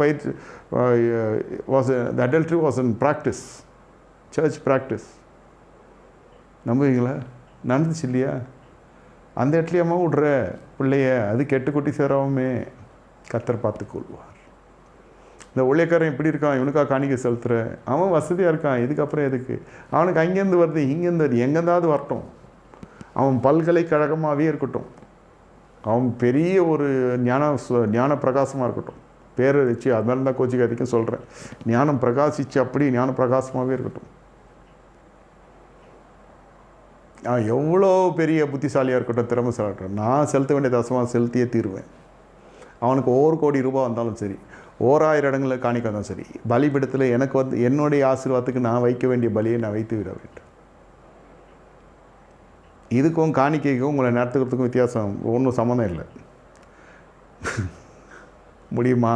பயிற்சி the adultery was in practice, church practice. நம்புவீங்களா? நடந்துச்சு இல்லையா? அந்த இடத்துலையம்மா விட்ற பிள்ளைய, அது கெட்டு குட்டி சேராமே கர்த்தர் பார்த்துக்கொள்வார். இந்த ஊழியக்காரன் இப்படி இருக்கான், இவனுக்காக காணிக்கை செலுத்துற, அவன் வசதியாக இருக்கான், இதுக்கப்புறம் எதுக்கு? அவனுக்கு அங்கேருந்து வருது, இங்கேருந்து வருது, எங்கேருந்தாவது வரட்டும். அவன் பல்கலைக்கழகமாகவே இருக்கட்டும், அவன் பெரிய ஒரு ஞான பிரகாசமாக இருக்கட்டும், பேரை வச்சு அது மாதிரி தான் கோச்சிக்காதிக்கும் சொல்கிறேன். ஞானம் பிரகாசித்து அப்படி ஞான பிரகாசமாகவே இருக்கட்டும். அவன் எவ்வளோ பெரிய புத்திசாலியாக இருக்கட்டும், திறமைசாலியாக இருக்கட்டும், நான் செலுத்த வேண்டிய தசமாக செலுத்தியே தீருவேன். அவனுக்கு 1 கோடி ரூபாய் வந்தாலும் சரி, 1000 இடங்களில் காணிக்க வந்தாலும் சரி, பலிபீடத்தில் எனக்கு என்னுடைய ஆசீர்வாதத்துக்கு நான் வைக்க வேண்டிய பலியை நான் வைத்து விட வேண்டும். இதுக்கும் காணிக்கைக்கும் உங்களை நடத்துக்கிறதுக்கும் வித்தியாசம் ஒன்றும் சம்மந்தம் இல்லை. முடியுமா?